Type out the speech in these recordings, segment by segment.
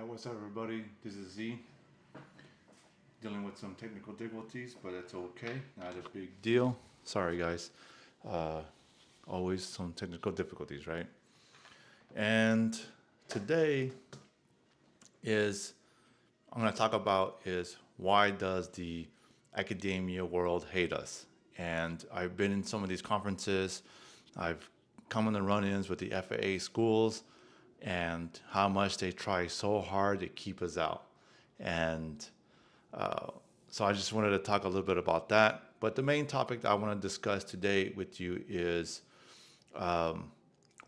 Hi, what's up, everybody? This is Z. Dealing with some technical difficulties, but it's okay. Not a big deal. Sorry, guys. Uh, Always some technical difficulties, right? And today is I'm going to talk about is why does the academia world hate us? And I've been in some of these conferences. I've come in the run-ins with the FAA schools and how much they try so hard to keep us out. And so I just wanted to talk a little bit about that. But the main topic that I want to discuss today with you is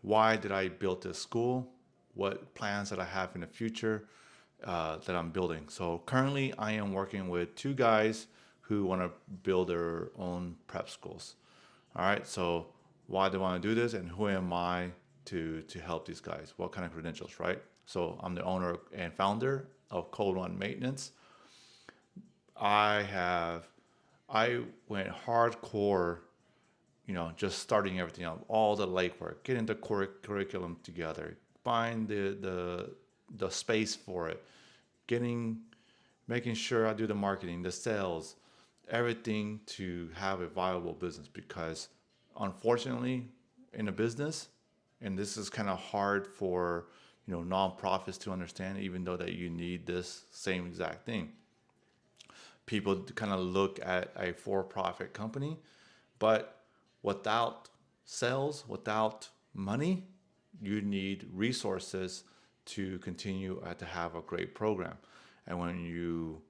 why did I build this school? What plans that I have in the future that I'm building? So currently, I am working with two guys who want to build their own prep schools. All right. So why do I want to do this, and who am I to help these guys? What kind of credentials, right? So I'm the owner and founder of Code One Maintenance. I have I went hardcore, just starting everything up, all the legwork, getting the curriculum together, buying the space for it, getting making sure I do the marketing, the sales, everything to have a viable business because unfortunately in a business, and this is kind of hard for nonprofits to understand, even though that you need this same exact thing. People kind of look at a for-profit company, but without sales, without money, you need resources to continue to have a great program. And when you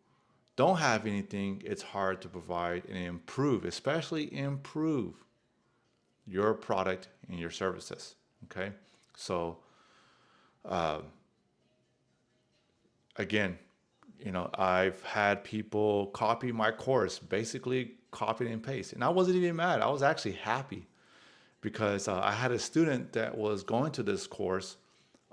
don't have anything, it's hard to provide and improve, especially improve your product and your services. Okay. So again, I've had people copy my course, basically copy and paste. And I wasn't even mad. I was actually happy because I had a student that was going to this course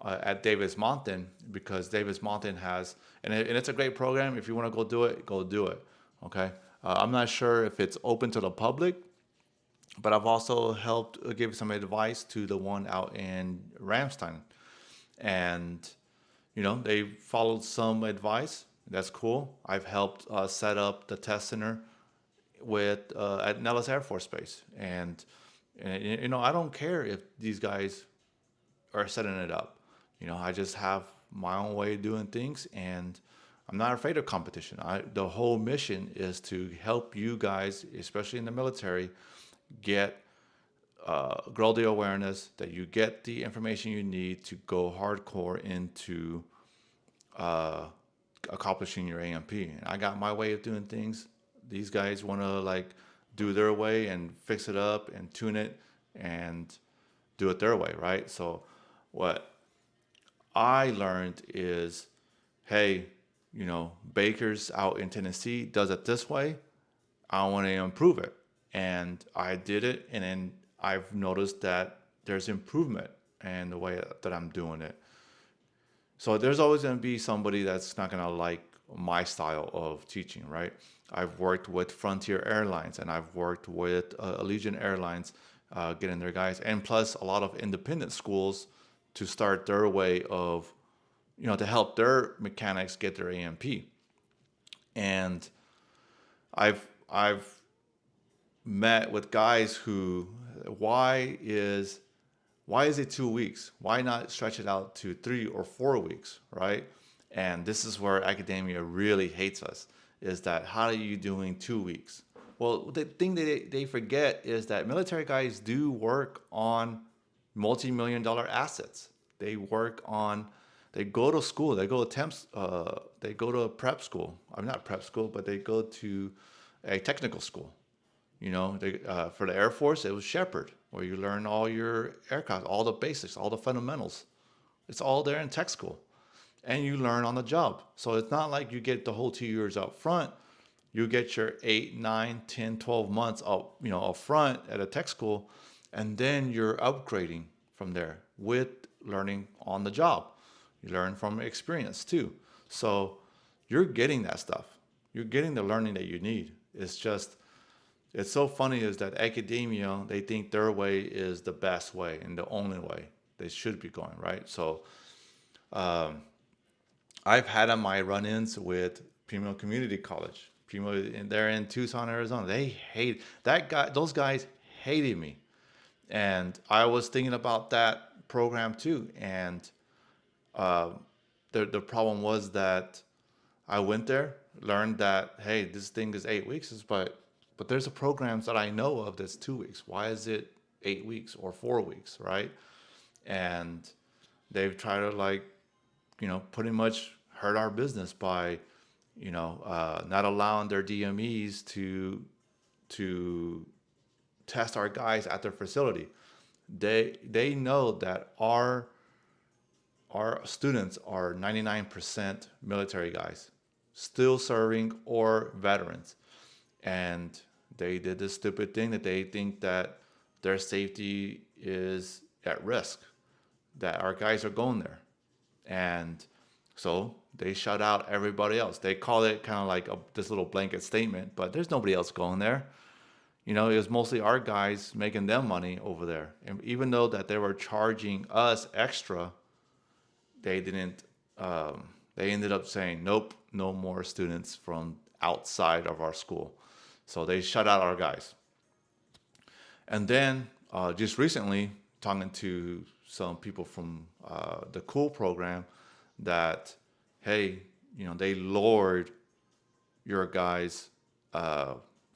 at Davis Mountain because Davis Mountain has, and it's a great program. If you want to go do it, go do it. Okay. I'm not sure if it's open to the public, but I've also helped give some advice to the one out in Ramstein. And they followed some advice. That's cool. I've helped set up the test center with at Nellis Air Force Base, and I don't care if these guys are setting it up. I just have my own way of doing things, and I'm not afraid of competition. The whole mission is to help you guys, especially in the military, get grow the awareness that you get the information you need to go hardcore into accomplishing your AMP. And I got my way of doing things. These guys want to do their way and fix it up and tune it and do it their way, right? So what I learned is, hey, Baker's out in Tennessee does it this way. I want to improve it. And I did it, and then I've noticed that there's improvement in the way that I'm doing it. So there's always going to be somebody that's not going to like my style of teaching, right? I've worked with Frontier Airlines and I've worked with Allegiant Airlines, getting their guys, and plus a lot of independent schools to start their way of, to help their mechanics get their AMP. And I've met with guys who, why is why is it 2 weeks? Why not stretch it out to 3 or 4 weeks, right? And this is where academia really hates us, is that how are you doing 2 weeks? Well, the thing that they forget is that military guys do work on multi-million dollar assets. They work on, they go to school, they go to temps, they go to a prep school. I'm not prep school, but they go to a technical school. For the Air Force, it was Shepherd, where you learn all your aircraft, all the basics, all the fundamentals. It's all there in tech school, and you learn on the job. So it's not like you get the whole 2 years up front. You get your 8, 9, 10, 12 months up front at a tech school, and then you're upgrading from there with learning on the job. You learn from experience too. So you're getting that stuff. You're getting the learning that you need. It's so funny is that academia, they think their way is the best way and the only way they should be going, right? So I've had my run-ins with Primo Community College. Primo, and they're in Tucson, Arizona. They hate that guy. Those guys hated me, and I was thinking about that program too. And the problem was that I went there, learned that hey, this thing is 8 weeks, but there's a programs that I know of that's 2 weeks. Why is it 8 weeks or 4 weeks, right? And they've tried to like pretty much hurt our business by not allowing their DMEs to test our guys at their facility. They know that our students are 99% military guys, still serving or veterans, and they did this stupid thing that they think that their safety is at risk, that our guys are going there, and so they shut out everybody else. They call it kind of like this little blanket statement, but there's nobody else going there. It was mostly our guys making them money over there. And even though that they were charging us extra, they didn't. They ended up saying, "Nope, no more students from outside of our school." So they shut out our guys. And then just recently, talking to some people from the Cool program, that hey, they lowered your guys'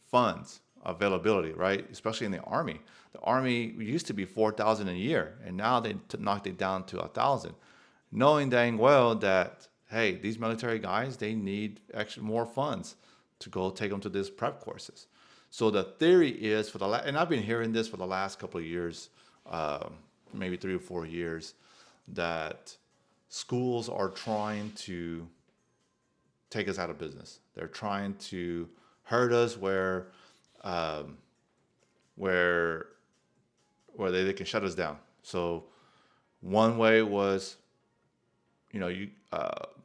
funds availability, right? Especially in the Army. The Army used to be 4,000 a year, and now they knocked it down to 1,000, knowing dang well that hey, these military guys they need extra more funds to go take them to these prep courses. So the theory is and I've been hearing this for the last couple of years, maybe 3 or 4 years, that schools are trying to take us out of business. They're trying to hurt us um, where they can shut us down. So one way was,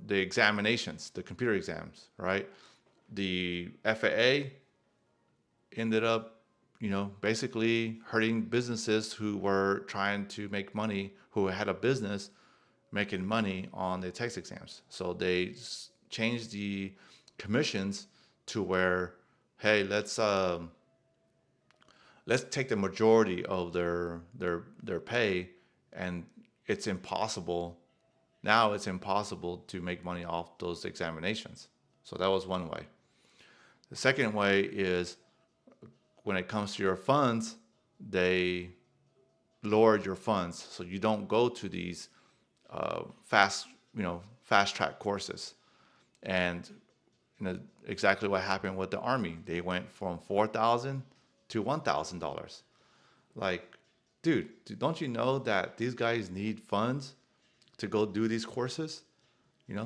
the examinations, the computer exams, right? The FAA ended up, basically hurting businesses who were trying to make money, who had a business making money on the text exams. So they changed the commissions to where, hey, let's take the majority of their pay, and it's impossible. Now it's impossible to make money off those examinations. So that was one way. The second way is when it comes to your funds, they lowered your funds, so you don't go to these fast track courses. And exactly what happened with the Army. They went from 4,000 to $1,000. Like, dude, don't you know that these guys need funds to go do these courses?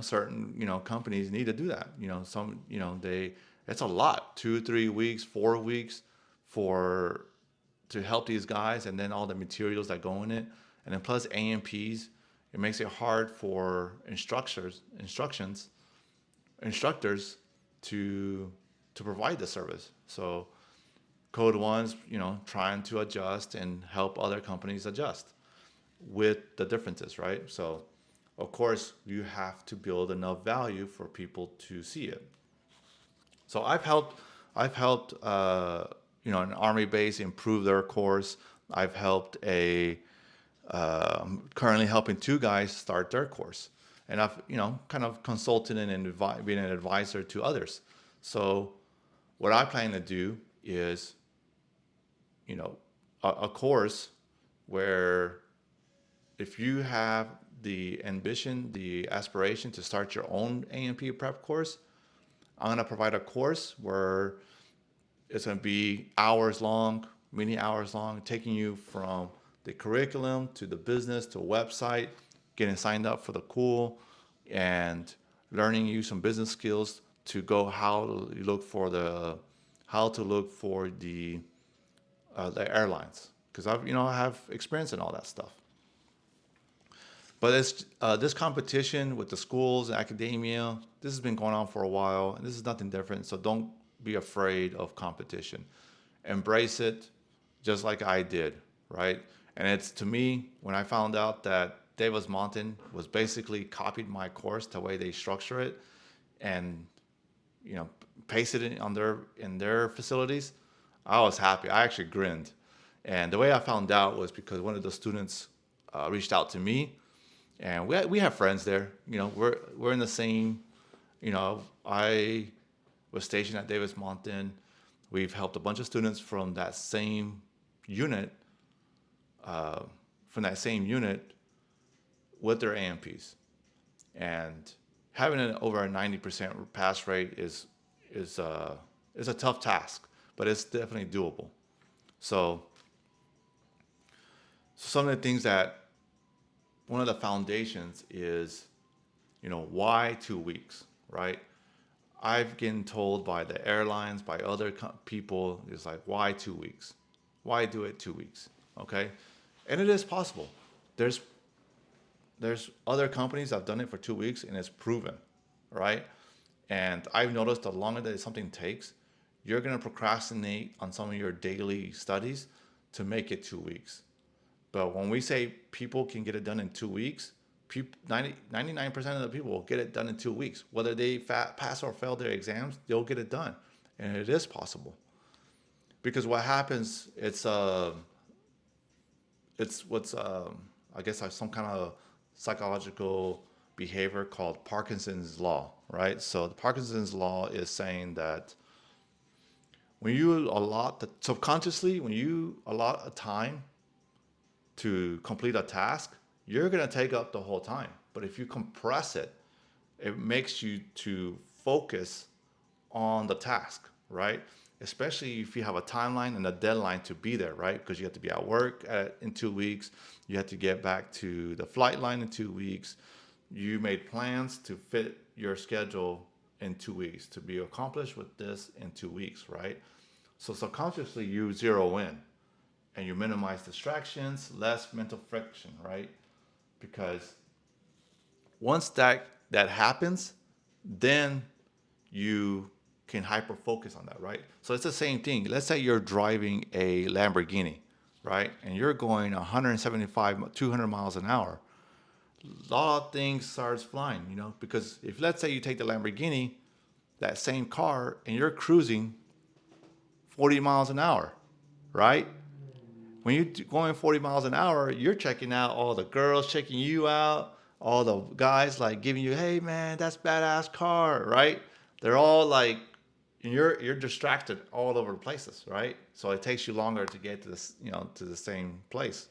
Certain companies need to do that. Some they it's a lot, 2 3 weeks, 4 weeks for to help these guys, and then all the materials that go in it, and then plus AMPs. It makes it hard for instructors to provide the service. So Code One's trying to adjust and help other companies adjust with the differences, right? So of course you have to build enough value for people to see it. So I've helped an army base improve their course. I've helped I'm currently helping two guys start their course, and I've kind of consulted and being an advisor to others. So what I plan to do is you know a course where if you have the ambition, the aspiration to start your own AMP prep course, I'm going to provide a course where it's going to be hours long, many hours long, taking you from the curriculum to the business to a website, getting signed up for the Cool, and learning you some business skills to go how to look for the airlines, because I have experience in all that stuff. But it's this competition with the schools and academia. This has been going on for a while, and this is nothing different. So don't be afraid of competition. Embrace it, just like I did, right? And it's to me when I found out that Davis Mountain was basically copied my course the way they structure it, and you know, pasted it on their facilities, I was happy. I actually grinned, and the way I found out was because one of the students reached out to me, and we have friends there. You know, we're in the same. You know, I was stationed at Davis Mountain. We've helped a bunch of students unit, uh, from that same unit with their AMPs, and having an over a 90% pass rate is a tough task, but it's definitely doable. So, some of the things that one of the foundations is, you know, why 2 weeks, right? I've been told by the airlines, by other people, it's like, why 2 weeks? Why do it 2 weeks? Okay, and it is possible. There's there's other companies that have done it for 2 weeks and it's proven, right? And I've noticed the longer that something takes, you're gonna procrastinate on some of your daily studies to make it 2 weeks. But when we say people can get it done in 2 weeks, 99% of the people will get it done in 2 weeks. Whether they pass or fail their exams, they'll get it done. And it is possible. Because what happens, it's what's, I guess, some kind of psychological behavior called Parkinson's law, right? So the Parkinson's law is saying that subconsciously, when you allot a time to complete a task, you're going to take up the whole time. But if you compress it, it makes you to focus on the task, right? Especially if you have a timeline and a deadline to be there, right? Because you have to be at work in 2 weeks. You have to get back to the flight line in 2 weeks. You made plans to fit your schedule in 2 weeks to be accomplished with this in 2 weeks, right? So subconsciously you zero in and you minimize distractions, less mental friction, right? Because once that happens, then you can hyper focus on that, right? So it's the same thing. Let's say you're driving a Lamborghini, right? And you're going 175, 200 miles an hour. A lot of things starts flying, you know, because if let's say you take the Lamborghini, that same car, and you're cruising 40 miles an hour, right? When you're going 40 miles an hour, you're checking out all the girls checking you out, all the guys like giving you, hey man, that's badass car, right? They're all like, and you're distracted all over the places, right? So it takes you longer to get to this, you know, to the same place.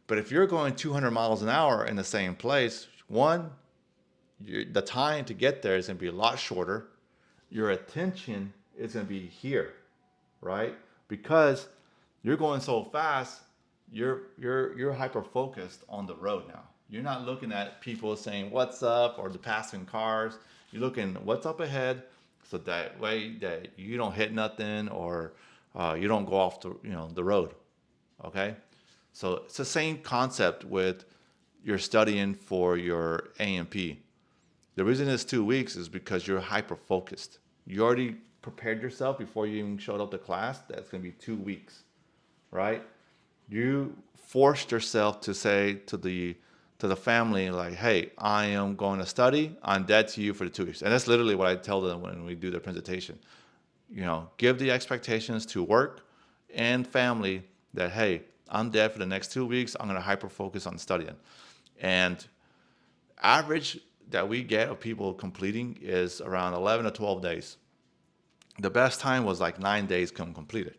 But if you're going 200 miles an hour in the same place, one, the time to get there is going to be a lot shorter. Your attention is going to be here, right? Because you're going so fast, you're hyper focused on the road now. You're not looking at people saying what's up or the passing cars. You're looking what's up ahead, so that way that you don't hit nothing or you don't go off the road. Okay, so it's the same concept with your studying for your AMP. The reason it's 2 weeks is because you're hyper focused. You already prepared yourself before you even showed up to class. That's going to be 2 weeks, right? You forced yourself to say to the family like, "Hey, I am going to study. I'm dead to you for the 2 weeks." And that's literally what I tell them when we do their presentation. You know, give the expectations to work and family that, hey, I'm dead for the next 2 weeks. I'm going to hyper focus on studying. And average that we get of people completing is around 11 to 12 days. The best time was like 9 days completed,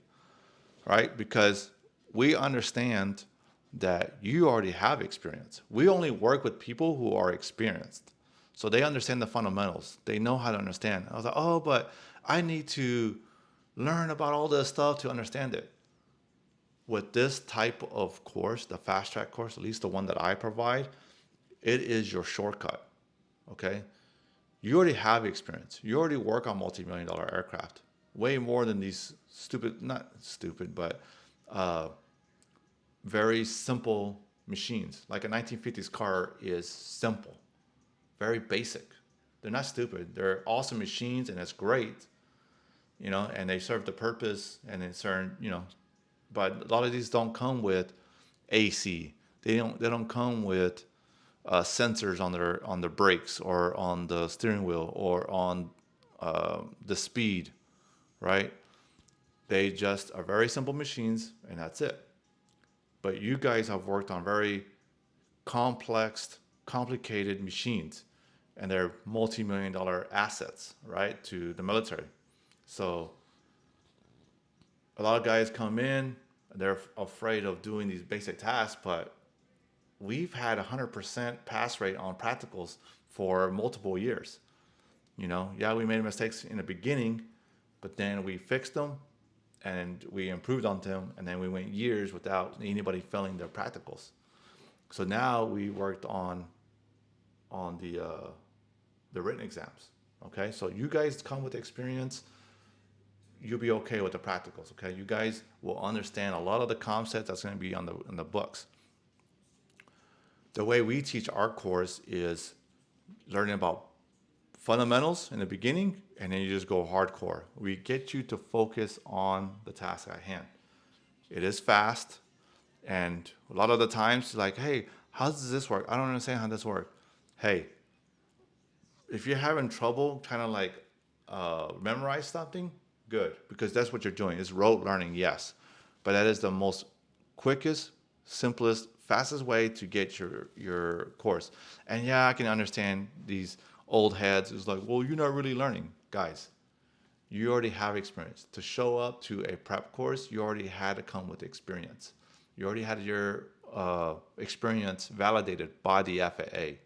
right? Because we understand that you already have experience. We only work with people who are experienced. So they understand the fundamentals. They know how to understand. I was like, oh, but I need to learn about all this stuff to understand it. With this type of course, the fast track course, at least the one that I provide, it is your shortcut. Okay? You already have experience. You already work on multi-million-dollar aircraft. Way more than these not stupid, but very simple machines. Like a 1950s car is simple, very basic. They're not stupid. They're awesome machines and it's great, you know, and they serve the purpose and it's certain, you know, but a lot of these don't come with AC. They don't come with sensors on the brakes or on the steering wheel or on the speed, right? They just are very simple machines, and that's it. But you guys have worked on very complex, complicated machines, and they're multi-million dollar assets, right, to the military. So a lot of guys come in, they're afraid of doing these basic tasks, but we've had 100% pass rate on practicals for multiple years. Yeah, we made mistakes in the beginning, but then we fixed them and we improved on them, and then we went years without anybody failing their practicals. So now we worked on the written exams. Okay, so you guys come with experience, you'll be okay with the practicals. Okay, you guys will understand a lot of the concepts that's going to be on the books. The way we teach our course is learning about fundamentals in the beginning, and then you just go hardcore. We get you to focus on the task at hand. It is fast, and a lot of the times, like, hey, how does this work? I don't understand how this works. Hey, if you're having trouble trying to like memorize something, good, because that's what you're doing. It's rote learning, yes, but that is the most quickest, simplest, fastest way to get your course. And yeah, I can understand these old heads. It's like, well, you're not really learning, guys. You already have experience. To show up to a prep course, you already had to come with experience. You already had your experience validated by the FAA.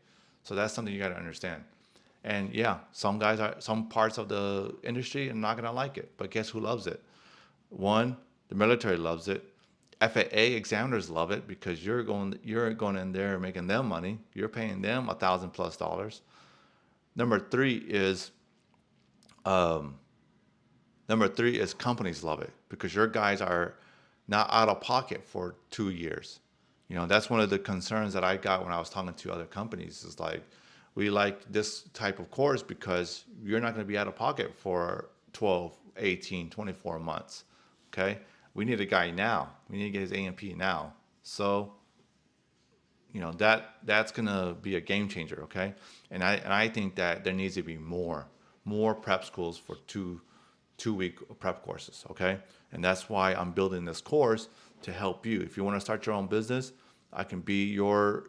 So that's something you got to understand. And yeah, some parts of the industry are not gonna like it, but guess who loves it? One, the military loves it. FAA examiners love it because you're going in there making them money. You're paying them $1,000+. Number three is um, companies love it because your guys are not out of pocket for 2 years. That's one of the concerns that I got when I was talking to other companies is like, we like this type of course because you're not going to be out of pocket for 12, 18, 24 months. Okay. We need a guy now. We need to get his A&P now. So, that's going to be a game changer. Okay. And I think that there needs to be more prep schools for two-week prep courses. Okay. And that's why I'm building this course to help you. If you want to start your own business, I can be your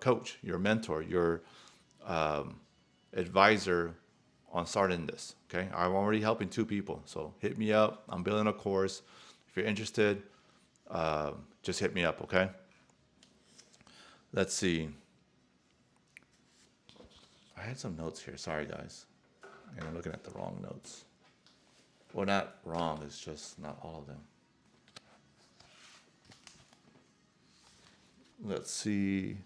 coach, your mentor, your advisor on starting this. Okay, I'm already helping 2 people, so hit me up. I'm building a course. If you're interested, just hit me up. Okay. Let's see. I had some notes here. Sorry, guys. And I'm looking at the wrong notes. Well, not wrong. It's just not all of them. Let's see.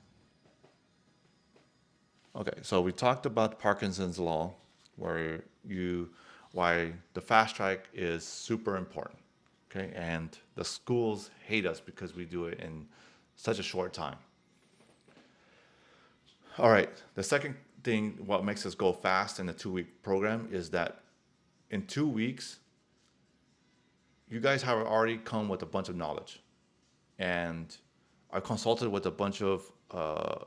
Okay, so we talked about Parkinson's law, why the fast track is super important. Okay, and the schools hate us because we do it in such a short time. All right, the second thing, what makes us go fast in the 2-week program is that in 2 weeks, you guys have already come with a bunch of knowledge. And I consulted with a bunch of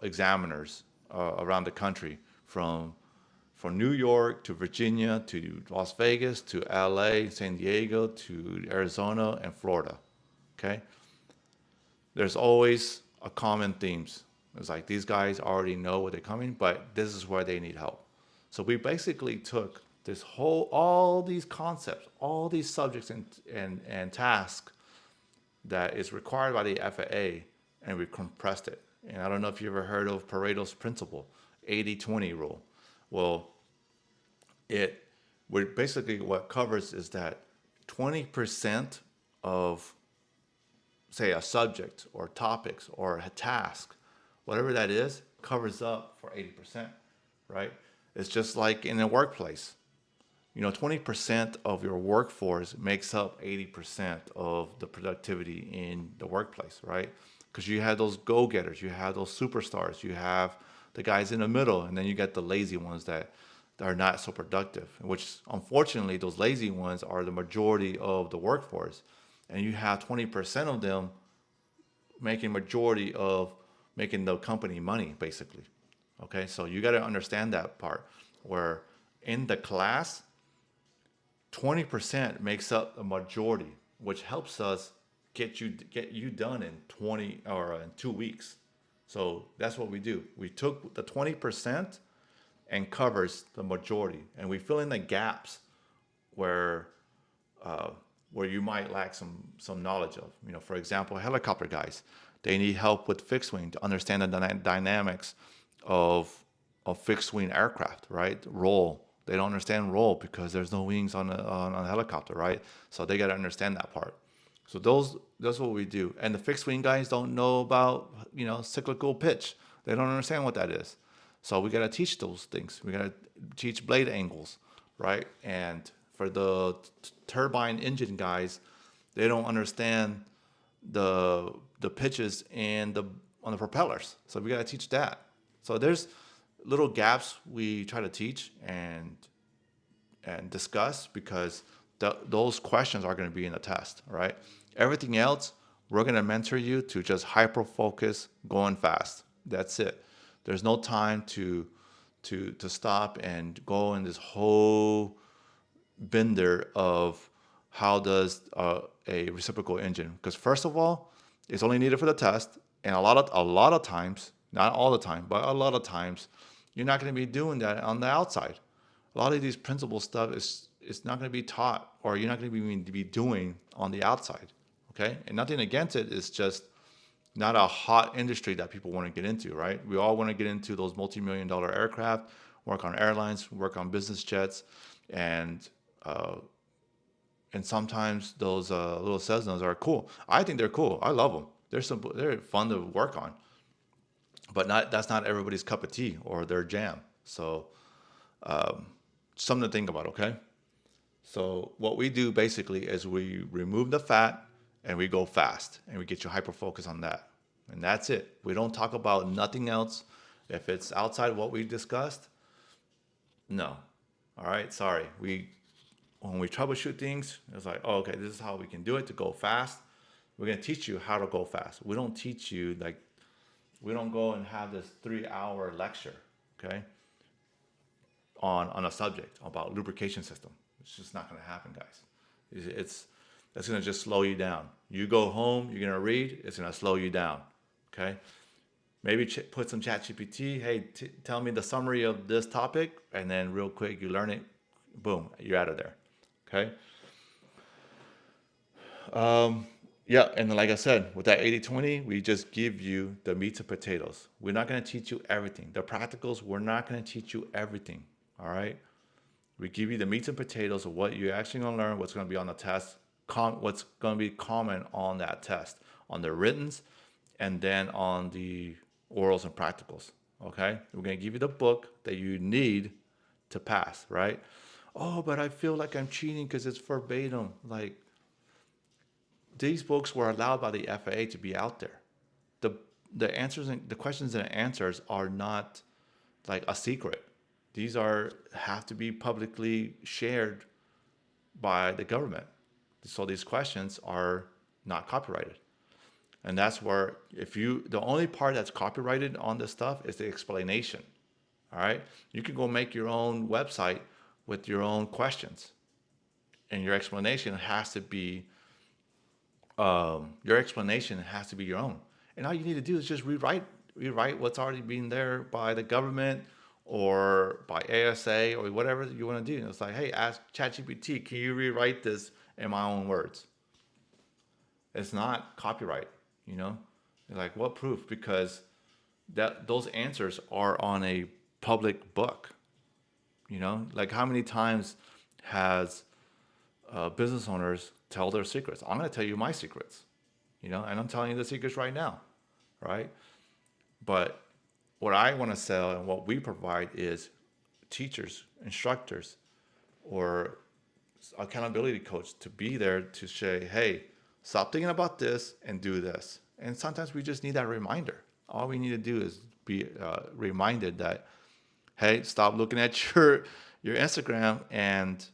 examiners around the country from New York to Virginia to Las Vegas to LA, San Diego to Arizona and Florida. Okay. There's always a common themes. It's like these guys already know what they're coming, but this is where they need help. So we basically took all these concepts, all these subjects and tasks that is required by the FAA, and we compressed it. And I don't know if you ever heard of Pareto's principle, 80-20 rule. Well, basically what covers is that 20% of, say, a subject or topics or a task, whatever that is, covers up for 80%, right? It's just like in a workplace. 20% of your workforce makes up 80% of the productivity in the workplace, right? Because you have those go-getters, you have those superstars, you have the guys in the middle, and then you get the lazy ones that are not so productive, which unfortunately, those lazy ones are the majority of the workforce. And you have 20% of them making majority of making the company money, basically. Okay, so you got to understand that part where in the class, 20% makes up the majority, which helps us get you done in 20 or in 2 weeks. So that's what we do. We took the 20% and covers the majority, and we fill in the gaps where uh, where you might lack some knowledge of. For example, helicopter guys, they need help with fixed wing to understand the dynamics of fixed wing aircraft, right? Roll. They don't understand roll because there's no wings on a helicopter, right? So they got to understand that part. So that's what we do. And the fixed wing guys don't know about cyclical pitch. They don't understand what that is. So we got to teach those things. We got to teach blade angles, right? And for the turbine engine guys, they don't understand the pitches and the on the propellers. So we got to teach that. So there's little gaps we try to teach and discuss because those questions are going to be in the test, right? Everything else, we're going to mentor you to just hyper focus, going fast. That's it. There's no time to stop and go in this whole bender of how does a reciprocal engine. Because first of all, it's only needed for the test, and a lot of times, not all the time, but a lot of times, you're not going to be doing that on the outside. A lot of these principle stuff is not going to be taught, or you're not going to be doing on the outside. Okay, and nothing against it. It's just not a hot industry that people want to get into, right? We all want to get into those multi-million-dollar aircraft, work on airlines, work on business jets, and uh, and sometimes those little Cessnas are cool. I think they're cool. I love them. They're fun to work on, but not that's not everybody's cup of tea or their jam. So something to think about. Okay. So what we do basically is we remove the fat and we go fast and we get you hyper focused on that. And that's it. We don't talk about nothing else. If it's outside what we discussed, no. All right, sorry. When we troubleshoot things, it's like, oh, okay, this is how we can do it to go fast. We're gonna teach you how to go fast. We don't teach you like we don't go and have this 3 hour lecture, okay, on a subject about lubrication system. It's just not gonna happen, guys. It's that's gonna just slow you down. You go home, you're gonna read, it's gonna slow you down, okay? Maybe put some chat GPT. Hey, tell me the summary of this topic, and then real quick you learn it, boom, you're out of there. Okay. Yeah, and like I said, with that 80/20, we just give you the meat and potatoes. We're not going to teach you everything. The practicals, we're not going to teach you everything. All right. We give you the meat and potatoes of what you're actually going to learn, what's going to be on the test, what's going to be common on that test, on the writtens, and then on the orals and practicals. Okay. We're going to give you the book that you need to pass, right? Oh, but I feel like I'm cheating because it's verbatim. Like, these books were allowed by the FAA to be out there. The the answers and the questions and answers are not like a secret. These are have to be publicly shared by the government. So these questions are not copyrighted. And that's where if you the only part that's copyrighted on this stuff is the explanation. All right? You can go make your own website with your own questions. And your explanation has to be your own. And all you need to do is just rewrite what's already been there by the government or by ASA or whatever you want to do. And it's like, hey, ask ChatGPT, can you rewrite this in my own words? It's not copyright, you know? You're like, what proof? Because those answers are on a public book. Like how many times has business owners tell their secrets? I'm going to tell you my secrets, and I'm telling you the secrets right now, right? But what I want to sell and what we provide is teachers, instructors, or accountability coach to be there to say, hey, stop thinking about this and do this. And sometimes we just need that reminder. All we need to do is be reminded that, hey, stop looking at your Instagram and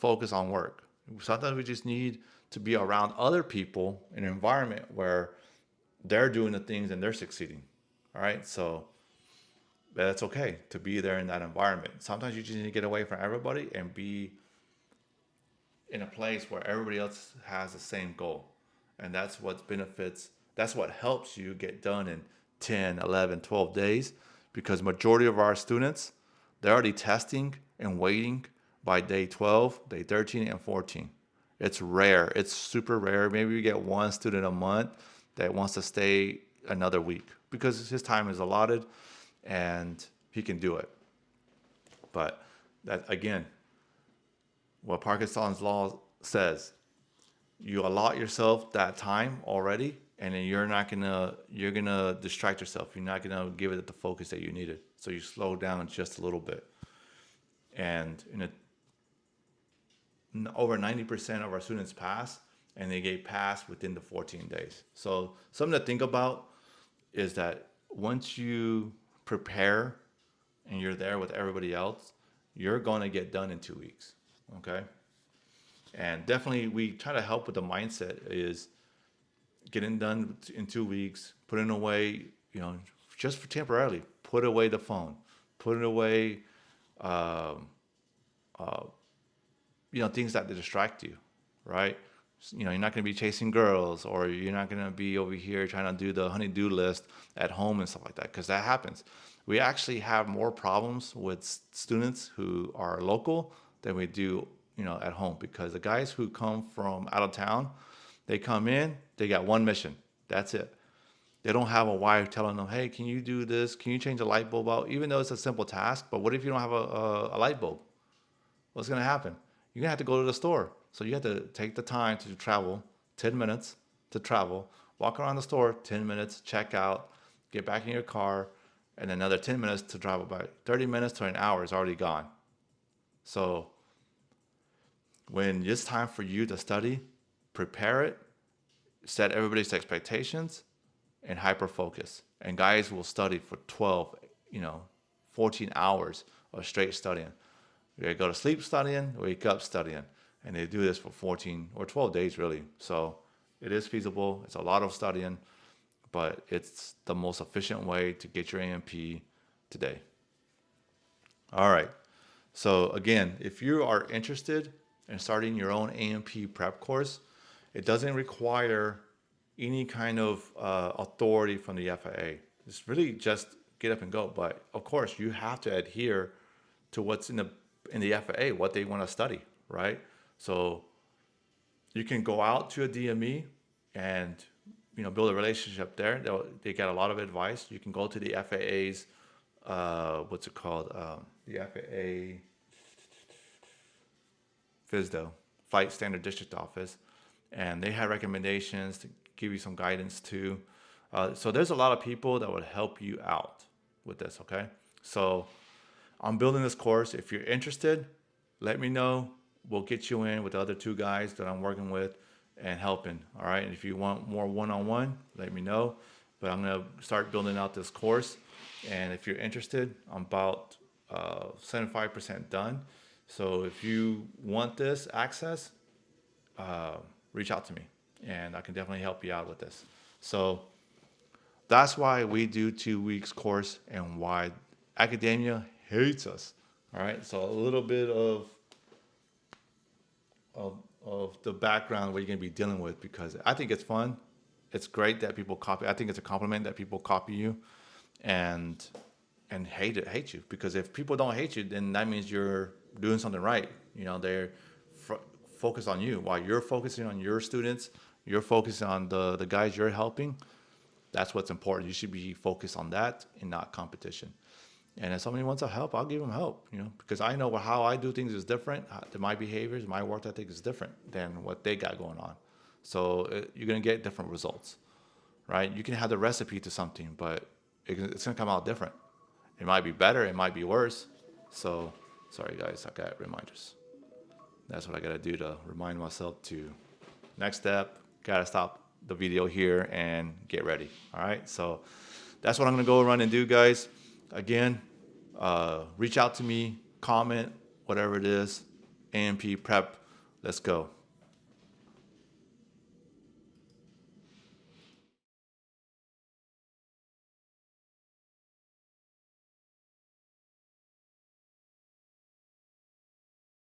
focus on work. Sometimes we just need to be around other people in an environment where they're doing the things and they're succeeding. All right. So that's okay to be there in that environment. Sometimes you just need to get away from everybody and be in a place where everybody else has the same goal. And that's what benefits, that's what helps you get done in 10, 11, 12 days, because majority of our students, they're already testing and waiting by day 12, day 13 and 14. It's rare. It's super rare. Maybe we get one student a month that wants to stay another week because his time is allotted and he can do it. But that again, what Parkinson's law says, you allot yourself that time already, and then you're gonna distract yourself. You're not gonna give it the focus that you needed. So you slow down just a little bit. And over 90% of our students pass, and they get passed within the 14 days. So something to think about is that once you prepare and you're there with everybody else, you're gonna get done in 2 weeks. Okay. And definitely we try to help with the mindset is getting done in 2 weeks, putting away, just for temporarily, put away the phone, put it away, um, things that distract you, right? You're not going to be chasing girls, or you're not going to be over here trying to do the honey-do list at home and stuff like that, because that happens. We actually have more problems with students who are local than we do, at home, because the guys who come from out of town, they come in, they got one mission. That's it. They don't have a wife telling them, hey, can you do this? Can you change a light bulb out? Even though it's a simple task, but what if you don't have a light bulb? What's going to happen? You're going to have to go to the store. So you have to take the time to travel, 10 minutes to travel, walk around the store, 10 minutes, check out, get back in your car, and another 10 minutes to drive about 30 minutes to an hour is already gone. So when it's time for you to study, prepare it, set everybody's expectations, and hyper focus. And guys will study for 12, 14 hours of straight studying. They go to sleep studying, wake up studying. And they do this for 14 or 12 days, really. So it is feasible. It's a lot of studying, but it's the most efficient way to get your A&P today. All right. So again, if you are interested in starting your own A&P prep course, it doesn't require any kind of authority from the FAA. It's really just get up and go. But of course, you have to adhere to what's in the FAA, what they want to study, right? So you can go out to a DME and build a relationship there. They get a lot of advice. You can go to the FAA's what's it called? The FAA FSDO, Flight Standard District Office, and they have recommendations to give you some guidance too. So there's a lot of people that would help you out with this. Okay, so I'm building this course. If you're interested, let me know. We'll get you in with the other two guys that I'm working with and helping. All right. And if you want more one-on-one, let me know. But I'm going to start building out this course. And if you're interested, I'm about 75% done. So if you want this access, reach out to me and I can definitely help you out with this. So that's why we do 2 weeks course and why academia hates us. All right. So a little bit of the background what you're going to be dealing with, because I think it's fun. It's great that people copy. I think it's a compliment that people copy you and hate you, because if people don't hate you, then that means you're doing something right. They're focused on you while you're focusing on your students. You're focusing on the guys you're helping. That's what's important. You should be focused on that and not competition. And if somebody wants to help, I'll give them help, because I know how I do things is different. My behaviors, my work ethic is different than what they got going on. So you're going to get different results, right? You can have the recipe to something, but it's going to come out different. It might be better. It might be worse. So sorry, guys, I got reminders. That's what I got to do to remind myself to next step. Got to stop the video here and get ready. All right. So that's what I'm going to go run and do, guys. Again, reach out to me, comment, whatever it is, A&P prep. Let's go.